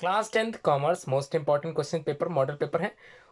Class 10th commerce most important question paper model paper है।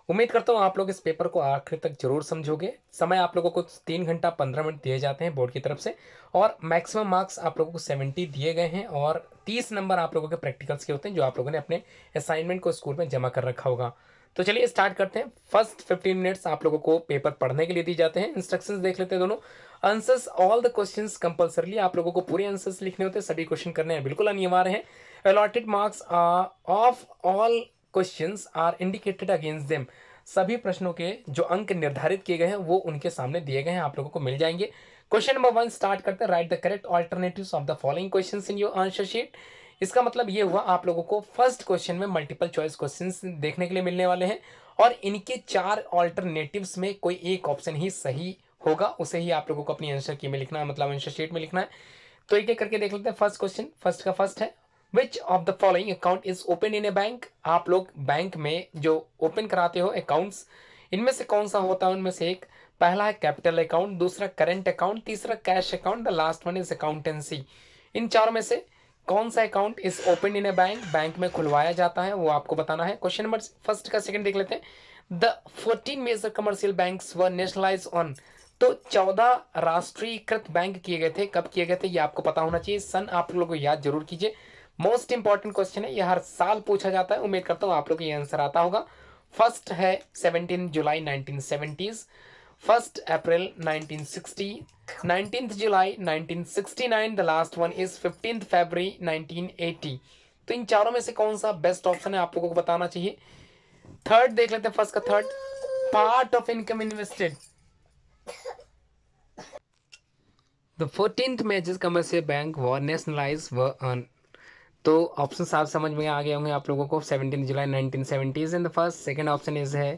उम्मीद करता हूँ आप लोग इस पेपर को आखिर तक जरूर समझोगे। समय आप लोगों को 3 घंटा 15 मिनट दिए जाते हैं बोर्ड की तरफ से, और मैक्सिमम मार्क्स आप लोगों को 70 दिए गए हैं, और 30 नंबर आप लोगों के प्रैक्टिकल्स के होते हैं जो आप लोगों ने अपने असाइनमेंट को स्कूल में जमा कर रखा होगा। तो चलिए स्टार्ट करते हैं। फर्स्ट 15 मिनट्स आप लोगों को पेपर पढ़ने के लिए दी जाते हैं। इंस्ट्रक्शंस देख लेते हैं दोनों। आंसर्स ऑल द क्वेश्चंस कंपलसरली आप लोगों को पूरे आंसर्स लिखने होते हैं, सभी क्वेश्चन करने हैं बिल्कुल अनिवार्य है। allotted marks of all questions are indicated against them। सभी प्रश्नों के जो अंक निर्धारित किए गए हैं वो उनके सामने दिए गए हैं, आप लोगों को मिल जाएंगे। क्वेश्चन नंबर 1 स्टार्ट करते हैं। Right the correct alternatives of the following questions in your answer sheet. इसका मतलब ये हुआ आप लोगों को फर्स्ट क्वेश्चन में मल्टीपल चॉइस क्वेश्चंस देखने के लिए मिलने वाले हैं, और इनके 4 ऑल्टरनेटिव्स में कोई एक ऑप्शन ही सही होगा, उसे ही आप लोगों को अपनी आंसर की में लिखना है, मतलब आंसर शीट में लिखना है। तो एक एक करके देख लेते हैं। फर्स्ट क्वेश्चन, फर्स्ट का फर्स्ट है, which of the following account is open in a bank. आप लोग बैंक में जो ओपन कराते हो अकाउंट्स, इनमें से कौन सा होता है उनमें से एक। पहला है कैपिटल अकाउंट, दूसरा करंट अकाउंट, तीसरा cash account, the last one is accountancy. इन चारों में से कौन सा account is open in a bank, bank में खुलवाया जाता है, वो आपको बताना है। क्वेश्चन नंबर फर्स्ट का सेकंड देख लेते हैं। The 14 major commercial banks were nationalised on. तो 14 राष्ट्रीयकृत बैंक किए गए थे, कब किए गए थे ये आपको पता होना चाहिए। सन आप लोगों को याद जरूर कीजिए, मोस्ट इंपॉर्टेंट क्वेश्चन है, ये हर साल पूछा जाता है। उम्मीद करता हूँ आप लोग को ये आंसर आता होगा। फर्स्ट है 17 July 1970, first April 1960, 19th July 1969, the last one is 15th फरवरी 1980। तो इन चारों में से कौन सा बेस्ट ऑप्शन है आप लोगों को बताना चाहिए। थर्ड देख लेते हैं, फर्स्ट का third, part of income invested. The 14th major commercial bank were nationalise were earn. तो ऑप्शन आप समझ में आ गए होंगे आप लोगों को। 17 July 1970 and the first, second option is है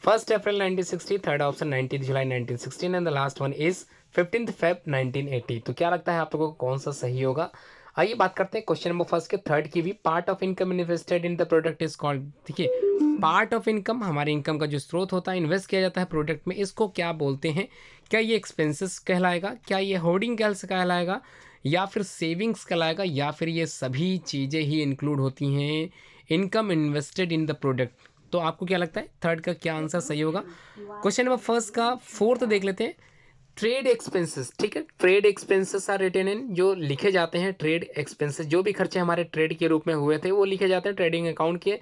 first April 1960, third option 19 July 1916 and the last one is 15th Feb 1980। तो क्या लगता है आप लोगों को कौन सा सही होगा। आइए बात करते हैं क्वेश्चन नंबर फर्स्ट के थर्ड की भी। Part of income invested in the product is called. देखिए, पार्ट ऑफ इनकम हमारी इनकम का जो स्रोत होता है, इन्वेस्ट किया जाता है प्रोडक्ट में, इसको क्या बोलते हैं। क्या ये एक्सपेंसेस कहलाएगा, क्या ये होर्डिंग कैल्स कहलाएगा, या फिर सेविंग्स कहलाएगा, या फिर ये सभी चीज़ें ही इंक्लूड होती हैं income invested in the product. तो आपको क्या लगता है थर्ड का क्या आंसर सही होगा। क्वेश्चन नंबर फर्स्ट का फोर्थ देख लेते हैं। ट्रेड एक्सपेंसेस, ठीक है, ट्रेड एक्सपेंसेस आर रिटेन इन, जो लिखे जाते हैं ट्रेड एक्सपेंसेस, जो भी खर्चे हमारे ट्रेड के रूप में हुए थे वो लिखे जाते हैं ट्रेडिंग अकाउंट के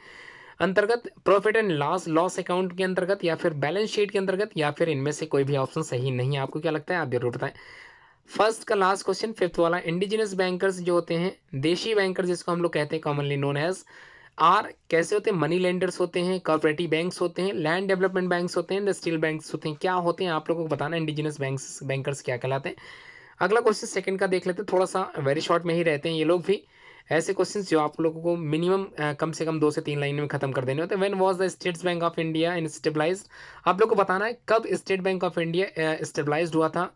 अंतर्गत, profit and loss loss account के अंतर्गत, या फिर बैलेंस शीट के अंतर्गत, या फिर इनमें से कोई भी ऑप्शन सही नहीं है। आपको क्या लगता है आप जरूर बताएं। फर्स्ट का लास्ट क्वेश्चन फिफ्थ वाला, इंडिजिनस बैंकर्स जो होते हैं, देशी बैंकर जिसको हम लोग कहते हैं कॉमनली नोन एज, आर कैसे होते हैं, मनी लेंडर्स होते हैं, कॉर्पोरेटिव बैंक्स होते हैं, लैंड डेवलपमेंट बैंक्स होते हैं, इंडस्ट्रियल बैंक्स होते हैं, क्या होते हैं आप लोगों को बताना। इंडिजिनस बैंक्स बैंकर्स क्या कहलाते हैं। अगला क्वेश्चन सेकंड का देख लेते हैं, थोड़ा सा वेरी शॉर्ट में ही रहते हैं ये लोग भी। ऐसे क्वेश्चंस जो आप लोगों को मिनिमम कम से कम 2 से 3 लाइन में खत्म कर देने होते हैं। When was the State Bank of India established. आप लोग को बताना है कब State Bank of India established हुआ था।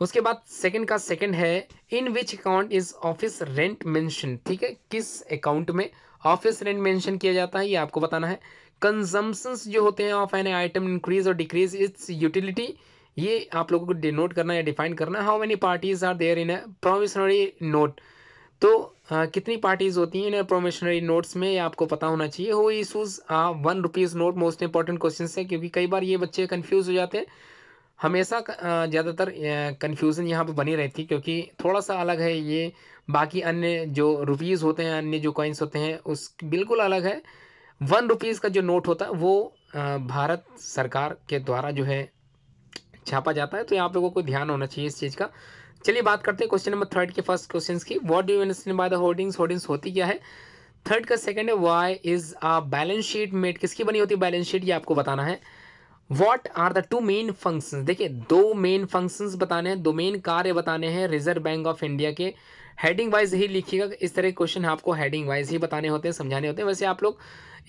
उसके बाद सेकंड का सेकंड है, in which account is office rent mention. ठीक है, किस अकाउंट में ऑफिस रेंट मेंशन किया जाता है ये आपको बताना है। कंजम्पशंस जो होते हैं ऑफ एन आइटम इंक्रीज और डिक्रीज इट्स यूटिलिटी, ये आप लोगों को डिनोट करना या डिफाइन करना है। How many parties are there in a promissory note. तो कितनी पार्टीज होती हैं इन प्रोमिशनरी नोट्स में, ये आपको पता होना चाहिए। हो issues 1 rupees note, most important question है, क्योंकि कई बार ये बच्चे कंफ्यूज हो जाते हैं। हमेशा ज़्यादातर कन्फ्यूज़न यहाँ पे बनी रहती है, क्योंकि थोड़ा सा अलग है ये, बाकी अन्य जो रुपीज़ होते हैं, अन्य जो कॉइन्स होते हैं उस बिल्कुल अलग है। 1 रुपीज़ का जो नोट होता है वो भारत सरकार के द्वारा जो है छापा जाता है। तो आप लोगों को ध्यान होना चाहिए इस चीज़ का। चलिए बात करते हैं क्वेश्चन नंबर थर्ड के फर्स्ट क्वेश्चन की। What do you understand by the hoardings. Hoardings होती क्या है। थर्ड का सेकंड है, why is a balance sheet made. किसकी बनी होती है बैलेंस शीट, ये आपको बताना है। What are the 2 main functions. देखिए 2 मेन फंक्शंस बताने हैं, 2 मेन कार्य बताने हैं रिजर्व बैंक ऑफ इंडिया के। हेडिंग वाइज ही लिखिएगा, इस तरह के क्वेश्चन आपको हेडिंग वाइज ही बताने होते हैं, समझाने होते हैं। वैसे आप लोग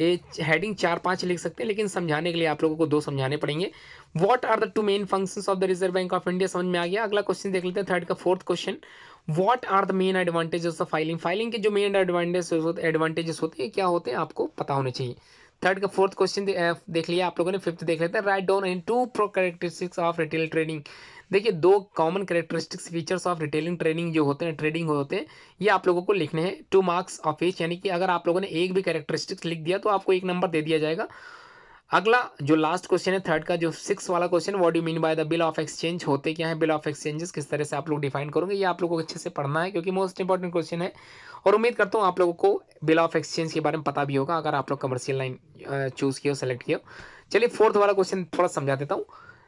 ये हेडिंग 4-5 लिख सकते हैं, लेकिन समझाने के लिए आप लोगों को 2 समझाने पड़ेंगे। What are the 2 main functions of the Reserve Bank of India, समझ में आ गया। अगला क्वेश्चन देख लेते हैं थर्ड का fourth question. What are the main advantages of filing. Filing के जो मेन एडवांटेजेस होते हैं क्या होते हैं आपको पता होने चाहिए। थर्ड का फोर्थ क्वेश्चन देख लिया आप लोगों ने। फिफ्थ देख लेते हैं, write down in two pro characteristics of retail trading. देखिए, दो common characteristics features of retailing trading जो होते हैं, ट्रेडिंग होते हैं, ये आप लोगों को लिखने हैं। 2 मार्क्स ऑफ ईच, यानी कि अगर आप लोगों ने एक भी कैरेक्टरिस्टिक्स लिख दिया तो आपको 1 नंबर दे दिया जाएगा। अगला जो लास्ट क्वेश्चन है थर्ड का, जो 6 वाला question, what do you mean by the bill of exchange, होते क्या है बिल ऑफ एक्सचेंजेस, किस तरह से आप लोग डिफाइन करोगे, ये आप लोगों को अच्छे से पढ़ना है क्योंकि मोस्ट इंपॉर्टेंट क्वेश्चन है। और उम्मीद करता हूँ आप लोगों को बिल ऑफ एक्सचेंज के बारे में पता भी होगा अगर आप लोग कमर्शियल लाइन चूज किए हो, सेलेक्ट किए हो। चलिए फोर्थ वाला क्वेश्चन थोड़ा समझा देता हूँ।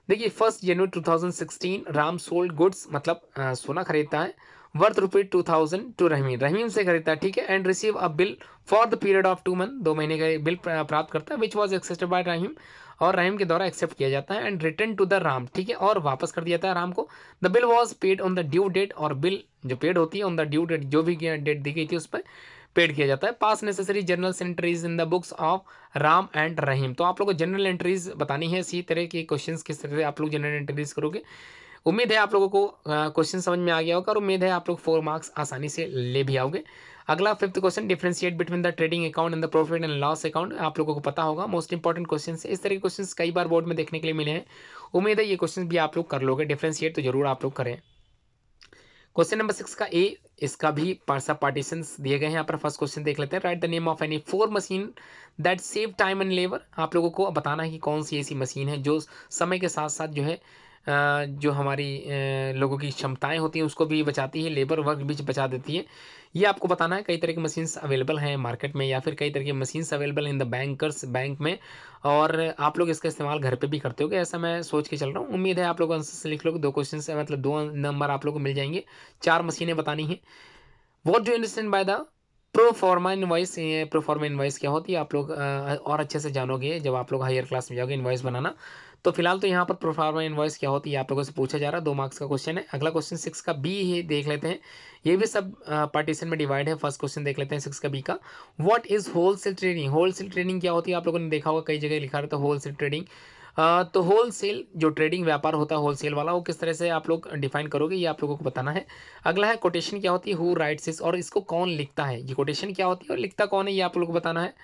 देखिए, 1 जनवरी 2016 राम सोल्ड गुड्स, मतलब सोना खरीदता है, वर्थ ₹2000 टू रहीम, रहीम से खरीदता है, ठीक है, and receive a bill for the period of 2 month, 2 महीने का बिल प्राप्त करता है, which was accepted by Rahim, और रहीम के द्वारा एक्सेप्ट किया जाता है, and return to the Ram, ठीक है, और वापस कर दिया जाता है राम को। The bill was paid on the due date, और बिल जो पेड होती है ऑन द ड्यू डेट, जो भी डेट दी गई थी उस पर पेड किया जाता है। Pass necessary journal entries in the books of Ram and Rahim. तो आप लोगों को जनरल एंट्रीज बतानी है, इसी तरह के क्वेश्चंस किस तरह से आप लोग जनरल एंट्रीज करोगे। उम्मीद है आप लोगों को क्वेश्चन समझ में आ गया होगा, और उम्मीद है आप लोग 4 मार्क्स आसानी से ले भी आओगे। अगला fifth question, differentiate between the trading account and the profit and loss account, आप लोगों को पता होगा, मोस्ट इंपॉर्टेंट क्वेश्चन है। इस तरह के क्वेश्चन कई बार बोर्ड में देखने के लिए मिले हैं। उम्मीद है ये क्वेश्चन भी आप लोग कर लोगे, डिफरेंशिएट तो जरूर आप लोग करें। क्वेश्चन नंबर 6 का ए, इसका भी सब पार्टीशंस दिए गए हैं यहाँ पर। फर्स्ट क्वेश्चन देख लेते हैं, right the name of any 4 machine that save time and labour. आप लोगों को बताना है कि कौन सी ऐसी मशीन है जो समय के साथ साथ जो है जो हमारी लोगों की क्षमताएं होती हैं उसको भी बचाती है, लेबर वर्क भी बचा देती है। ये आपको बताना है। कई तरह की मशीन्स अवेलेबल हैं मार्केट में, या फिर कई तरह की machines available in the bank में, और आप लोग इसका इस्तेमाल घर पे भी करते होगे, ऐसा मैं सोच के चल रहा हूँ। उम्मीद है आप लोग आंसर से लिख लोगे। 2 क्वेश्चन से मतलब 2 नंबर आप लोग को मिल जाएंगे। 4 मशीनें बतानी है। What do you understand by the proforma invoice. Proforma invoice क्या होती है आप लोग और अच्छे से जानोगे जब आप लोग हायर क्लास में जाओगे इनवॉइस बनाना। तो फिलहाल तो यहाँ पर प्रोफॉर्मा इनवॉइस क्या होती है आप लोगों से पूछा जा रहा है। 2 मार्क्स का क्वेश्चन है। अगला क्वेश्चन 6 का बी ही देख लेते हैं। ये भी सब पार्टीशन में डिवाइड है। फर्स्ट क्वेश्चन देख लेते हैं 6 का बी का। What is wholesale trading. Wholesale trading क्या होती है आप लोगों ने देखा होगा, कई जगह लिखा रहता है होलसेल ट्रेडिंग। तो होलसेल जो ट्रेडिंग व्यापार होता है होलसेल वाला, वो किस तरह से आप लोग डिफाइन करोगे, ये आप लोगों को बताना है। अगला है कोटेशन क्या होती है, हु राइट्स इस, और इसको कौन लिखता है। ये कोटेशन क्या होती है और लिखता कौन है, ये आप लोग को बताना है।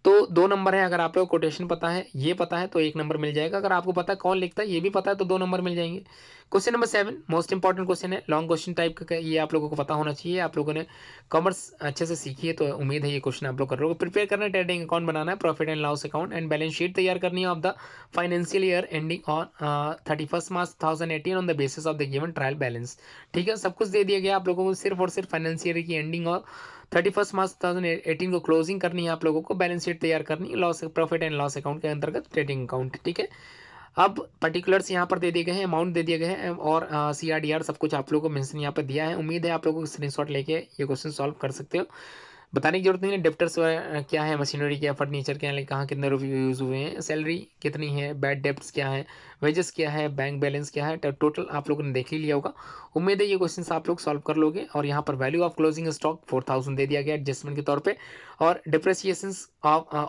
तो 2 नंबर है। अगर आप लोग कोटेशन पता है, ये पता है, तो 1 नंबर मिल जाएगा। अगर आपको पता है कौन लिखता है, ये भी पता है, तो 2 नंबर मिल जाएंगे। Question number 7 most important question है, लॉन्ग क्वेश्चन टाइप का, ये आप लोगों को पता होना चाहिए। आप लोगों ने कॉमर्स अच्छे से सीखी है तो उम्मीद है ये क्वेश्चन आप लोग कर रहे हो। प्रिपेयर करना है, ट्रेडिंग अकाउंट बनाना है, profit and loss account and balance sheet तैयार करनी है of the financial year ending on 31 March 2018 on the basis of the given trial balance. ठीक है, सब कुछ दे दिया गया आप लोगों को, सिर्फ और सिर्फ फाइनेंशियल ईयर की एंडिंग और 31 मार्च 2018 को क्लोजिंग करनी है आप लोगों को, बैलेंस शीट तैयार करनी है, loss profit and loss account के अंतर्गत ट्रेडिंग अकाउंट। ठीक है, अब पर्टिकुलर्स यहाँ पर दे दिए गए हैं, अमाउंट दे दिए गए हैं, और CRDR सब कुछ आप लोगों को मेंशन यहाँ पर दिया है। उम्मीद है आप लोगों को स्क्रीनशॉट लेके ये क्वेश्चन सॉल्व कर सकते हो। बताने की जरूरत नहीं है। डेप्टर्स क्या है, मशीनरी क्या, फर्नीचर क्या है, कहाँ कितने रुपये यूज़ हुए हैं, सैलरी कितनी है, बैड डेप्ट्स क्या है, वेजेस क्या है, बैंक बैलेंस क्या है, टोटल आप लोगों ने देख ही लिया होगा। उम्मीद है ये क्वेश्चन आप लोग सॉल्व कर लोगे। और यहाँ पर वैल्यू ऑफ क्लोजिंग स्टॉक 4000 दे दिया गया एडजस्टमेंट के तौर पे, और डिप्रेसिएशन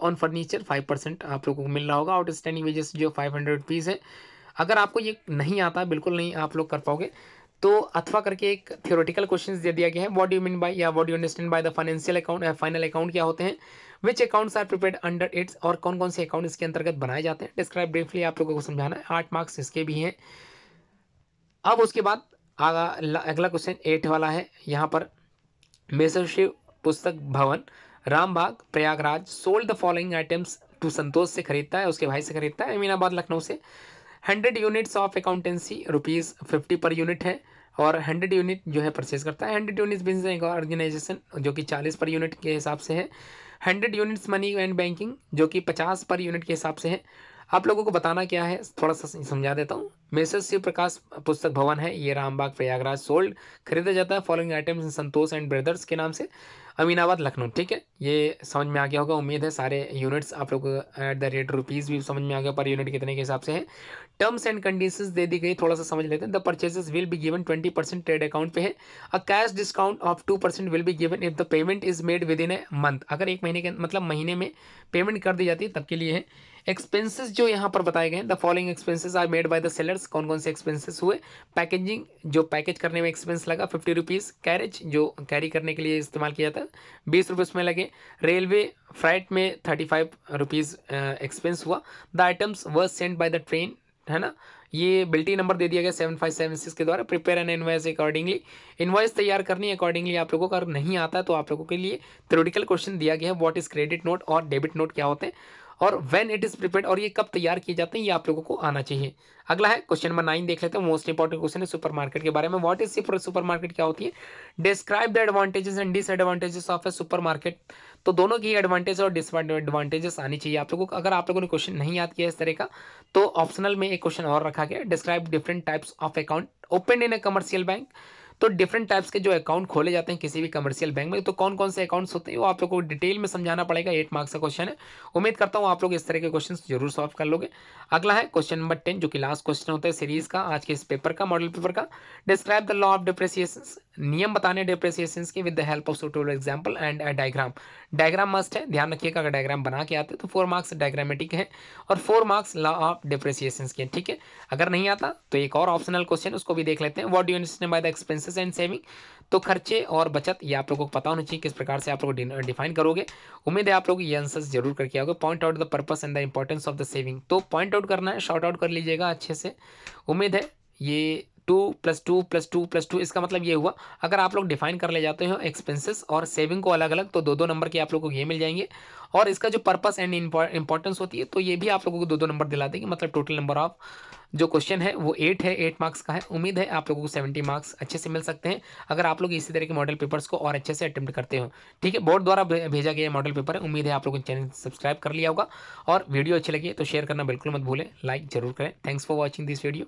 ऑन फर्नीचर 5% आप लोगों को मिल रहा होगा। आउटस्टैंडिंग वेजेस जो 500 रुपीज़ है। अगर आपको ये नहीं आता, बिल्कुल नहीं आप लोग कर पाओगे, तो अथवा करके एक थ्योरेटिकल क्वेश्चंस दे दिया गया है। What do you mean by या what do you understand by the financial account, final account क्या होते हैं, which accounts are prepared under its, और कौन कौन से अकाउंट इसके अंतर्गत बनाए जाते हैं। डिस्क्राइब ब्रीफली आप लोगों को समझाना है। 8 मार्क्स इसके भी हैं। अब उसके बाद अगला क्वेश्चन 8 वाला है। यहाँ पर measure Shiv Pustak Bhawan Rambagh Prayagraj sold the following items to, Santosh से खरीदता है, उसके भाई से खरीदता है, अमीनाबाद लखनऊ से। 100 units of accountancy ₹50 per unit है, और 100 यूनिट जो है परचेज करता है। 100 यूनिट्स बिजनेस ऑर्गेनाइजेशन जो कि 40 पर यूनिट के हिसाब से है। 100 यूनिट्स मनी एंड बैंकिंग जो कि 50 पर यूनिट के हिसाब से है। आप लोगों को बताना क्या है, थोड़ा सा समझा देता हूँ। मेसर्स शिव प्रकाश पुस्तक भवन है, ये रामबाग प्रयागराज सोल्ड खरीदा जाता है following items Santosh and brothers के नाम से, अमीनाबाद लखनऊ। ठीक है, ये समझ में आ गया होगा। उम्मीद है सारे यूनिट्स आप लोग एट द रेट रुपीज़ भी समझ में आ गया, पर यूनिट कितने के हिसाब से है। टर्म्स एंड कंडीशंस दे दी गई, थोड़ा सा समझ लेते हैं। The purchases will be given 20% trade account पे है। A cash discount of 2% will be given if the payment is made with in a month. अगर 1 महीने के मतलब महीने में पेमेंट कर दी जाती है तब के लिए है। एक्सपेंसेस जो यहाँ पर बताए गए हैं, the following expenses are made by the sellers expenses, कौन कौन से एक्सपेंसेस हुए। पैकेजिंग, जो पैकेज करने में एक्सपेंस लगा 50 रुपीज़। कैरेज, जो कैरी करने के लिए इस्तेमाल किया था 20 रुपये उसमें लगे। रेलवे फ्राइट में 35 रुपीज़ एक्सपेंस हुआ। The items were sent by the train, है ना। ये बिल्टी नंबर दे दिया गया 7576 के द्वारा। Prepare an invoice accordingly, invoice तैयार करनी है अकॉर्डिंगली आप लोगों को। अगर नहीं आता है तो आप लोगों के लिए थ्योरेटिकल क्वेश्चन दिया गया है, व्हाट इज क्रेडिट नोट और डेबिट नोट क्या होते हैं, और व्हेन इट इज प्रिपेयर्ड, और ये कब तैयार किए जाते हैं, ये आप लोगों को आना चाहिए। अगला है क्वेश्चन नंबर 9, देख लेते हैं। मोस्ट इंपॉर्टेंट क्वेश्चन है सुपरमार्केट के बारे में। व्हाट इज सुपरमार्केट, क्या होती है। Describe the advantages and disadvantages of A supermarket. तो दोनों की एडवांटेज और डिसएडवांटेजेस आनी चाहिए आप लोगों को। अगर आप लोगों ने क्वेश्चन नहीं याद किया इस तरह का, तो ऑप्शनल में एक क्वेश्चन और रखा गया, describe different types of account open in A commercial bank. तो डिफरेंट टाइप्स के जो अकाउंट खोले जाते हैं किसी भी कमर्शियल बैंक में, तो कौन कौन से अकाउंट्स होते हैं वो आप लोग को डिटेल में समझाना पड़ेगा। 8 मार्क्स का क्वेश्चन है। उम्मीद करता हूँ आप लोग इस तरह के क्वेश्चन जरूर सॉल्व कर लोगे। अगला है क्वेश्चन नंबर 10, जो कि लास्ट क्वेश्चन होता है सीरीज का, आज के इस पेपर का, मॉडल पेपर का। Describe the law of depreciation, नियम बताने डिप्रेसिएशन के with the help of suitable example and diagram. Diagram must है, ध्यान रखिएगा। अगर डायग्राम बना के आते तो 4 मार्क्स डायग्रामेटिक है और 4 मार्क्स लॉ ऑफ डिप्रेसिएशन के, ठीक है। अगर नहीं आता तो एक और ऑप्शनल क्वेश्चन, उसको भी देख लेते हैं। What do you understand by the expenses and saving. तो खर्चे और बचत, ये आप लोगों को पता होना चाहिए किस प्रकार से आप लोग डिफाइन करोगे। उम्मीद है आप लोग ये आंसर्स जरूर करके आओगे। Point out the purpose and the importance of the saving, तो पॉइंट आउट करना है, शॉर्ट आउट कर लीजिएगा अच्छे से। उम्मीद है ये 2+2+2+2, इसका मतलब ये हुआ, अगर आप लोग डिफाइन कर ले जाते हो एक्सपेंसेस और सेविंग को अलग अलग, तो 2-2 नंबर के आप लोगों को ये मिल जाएंगे। और इसका जो पर्पस एंड इंपॉर्टेंस होती है, तो ये भी आप लोगों को 2-2 नंबर दिला देंगे। मतलब टोटल नंबर ऑफ जो क्वेश्चन है वो 8 है, 8 मार्क्स का है। उम्मीद है आप लोगों को 70 मार्क्स अच्छे से मिल सकते हैं अगर आप लोग इसी तरह के मॉडल पेपर्स को और अच्छे से अटेम्प्ट करते हो, ठीक है। बोर्ड द्वारा भेजा गया मॉडल पेपर है। उम्मीद है आप लोगों ने चैनल सब्सक्राइब कर लिया होगा, और वीडियो अच्छी लगी है तो शेयर करना बिल्कुल मत भूलें, लाइक जरूर करें। Thanks for watching this video.